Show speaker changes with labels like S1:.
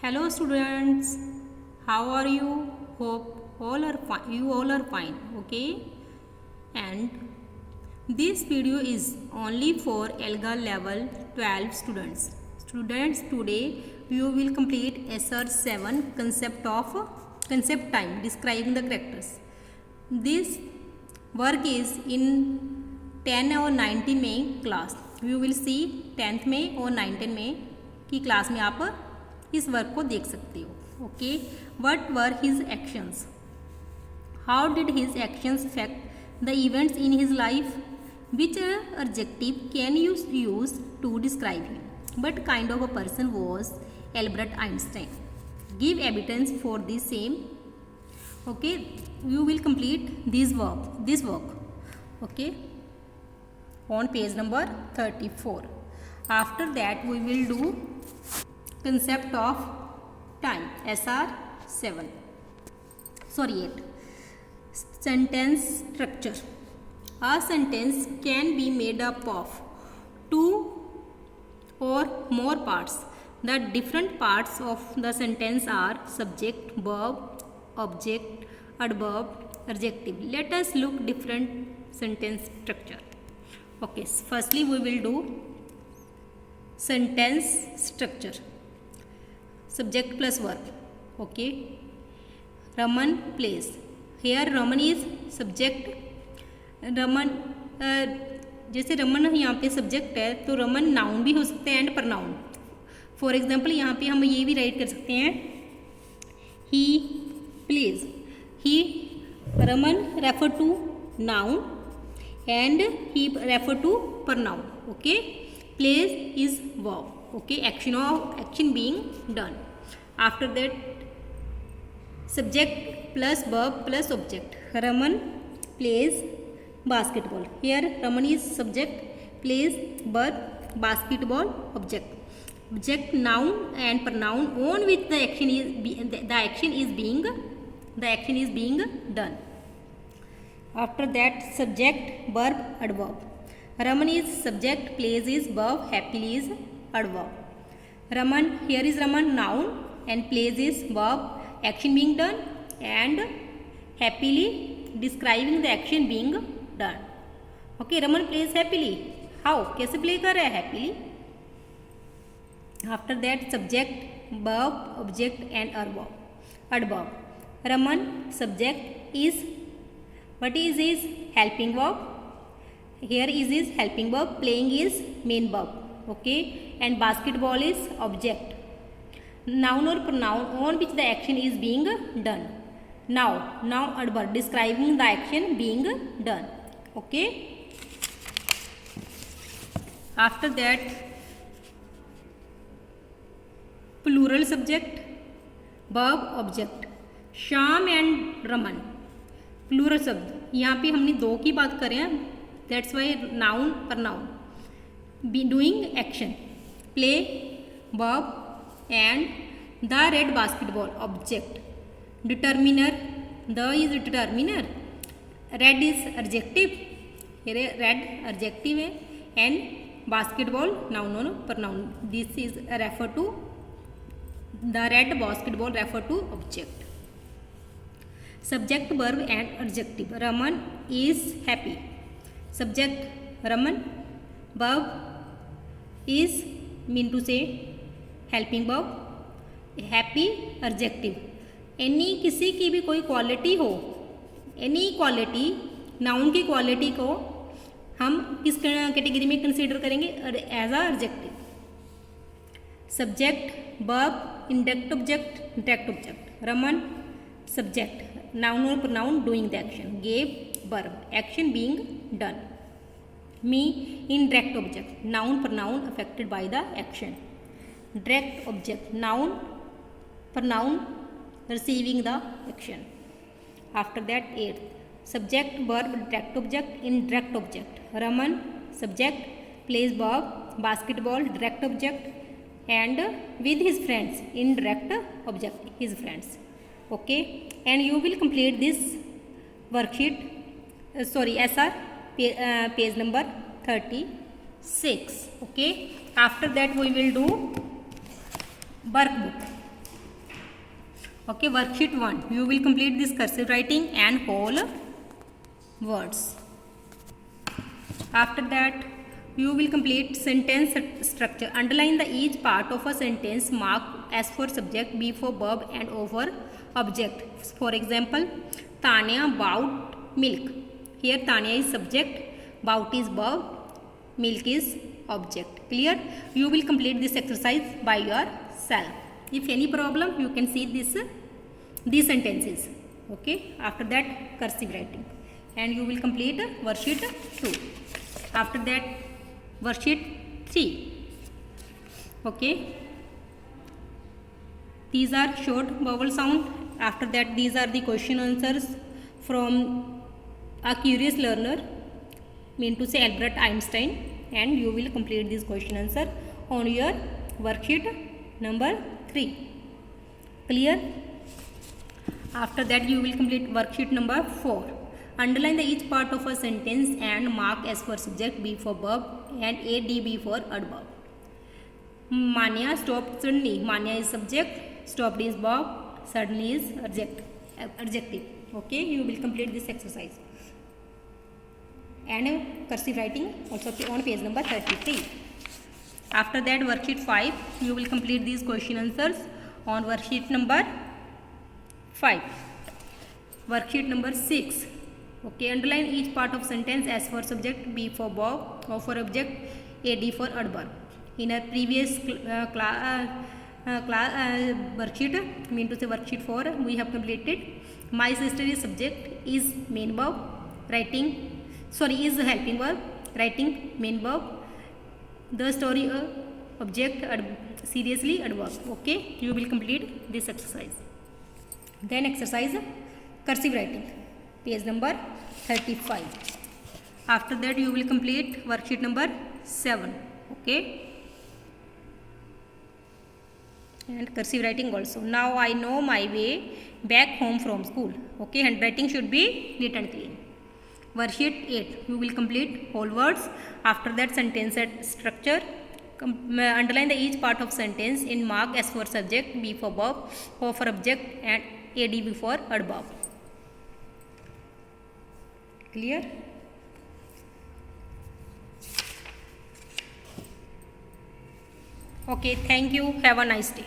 S1: Hello students, how are you? Hope you all are fine, okay? And this video is only for ELGA level 12 students. Students, today you will complete SR 7 concept time describing the characters. This work is in 10 और 90 में class. You will see 10th में और 19 में की class में आप इस work को देख सकते हो. Okay, what were his actions, how did his actions affect the events in his life, which adjective can you use to describe him, what kind of a person was Albert Einstein, give evidence for the same. Okay, you will complete this work okay on page number 34. After that we will do concept of time, SR 7 sorry 8. Sentence structure. A sentence can be made up of two or more parts. The different parts of the sentence are subject, verb, object, adverb, adjective. Let us look different sentence structure. Okay, firstly we will do sentence structure. Subject plus verb. Okay, Raman plays. Here Raman is subject. Raman जैसे रमन यहाँ पे subject है तो Raman noun भी हो सकते हैं and pronoun. For example यहाँ पे हम ये भी राइट कर सकते हैं he plays. He Raman refer to noun and he refer to pronoun. Okay, plays is verb. Okay, action being done. After that subject plus verb plus object. Raman plays basketball. Here Raman is subject, plays verb, basketball object. Object noun and pronoun on which the action is being done. After that subject, verb, adverb. Raman is subject, plays is verb, happily is adverb. Raman, here is Raman noun and plays is verb, action being done, and happily describing the action being done. Okay, Raman plays happily. How? कैसे play कर रहा है happily? After that subject, verb, object and adverb. Raman subject is, what is his helping verb? Here is his helping verb. Playing is main verb. Okay, and basketball is object. Noun or pronoun on which the action is being done. Now adverb describing the action being done. Okay. After that plural subject, verb, object. Shyam and Raman plural शब्द. यहाँ पे हमने दो की बात करें, that's why noun pronoun. Be doing action, play verb and the red basketball object. Determiner, the is determiner, red is adjective, red adjective है, and basketball noun और pronoun. This is refer to the red basketball refer to object. Subject, verb and adjective. Raman is happy. Subject Raman. Verb is mean to say helping verb. Happy adjective. Any किसी की भी कोई quality हो, any quality, noun की quality को हम किस category में कंसीडर करेंगे? As a adjective. Subject, verb, indirect object, direct object. Raman subject, noun or pronoun doing the action. Gave, verb, action being done. Me, indirect object, noun pronoun affected by the action. Direct object, noun pronoun receiving the action. After that 8th subject, verb, direct object, indirect object. Raman subject, plays verb, basketball direct object, and with his friends, indirect object, his friends. Okay, and you will complete this worksheet SR page number 36. Okay, after that we will do workbook. Okay, worksheet 1. You will complete this cursive writing and whole words. After that, you will complete sentence structure. Underline the each part of a sentence. Mark S for subject, B for verb, and O for object. For example, Tanya bought milk. Here Tanya is subject, bout is verb, milk is object. Clear? You will complete this exercise by yourself. If any problem, you can see these sentences. Okay. After that, cursive writing, and you will complete worksheet 2. After that, worksheet 3. Okay. These are short vowel sound. After that, these are the question answers from a curious learner, mean to say Albert Einstein, and you will complete this question answer on your worksheet number 3. Clear? After that, you will complete worksheet number 4. Underline the each part of a sentence and mark S for subject, B for verb, and ADB for adverb. Manya stopped suddenly. Manya is subject, stopped is verb, suddenly is adjective. Okay, you will complete this exercise. And cursive writing also on page number 33. After that, worksheet 5, you will complete these question answers on worksheet number 5. Worksheet number 6. Okay, underline each part of sentence. S for subject, B for verb, O for object, AD for adverb. In our previous worksheet, mean to say worksheet 4, we have completed my sister is subject, is main verb, is helping verb, writing main verb, the story object, seriously adverb. Okay, you will complete this exercise. Then exercise cursive writing, page number 35. After that, you will complete worksheet number 7. Okay, and cursive writing also. Now I know my way back home from school. Okay, handwriting should be neat and clean. Worksheet 8, you will complete whole words. After that, sentence structure. Underline the each part of sentence in mark S for subject, B for verb, O for object, and ADB for adverb. Clear? Okay, thank you. Have a nice day.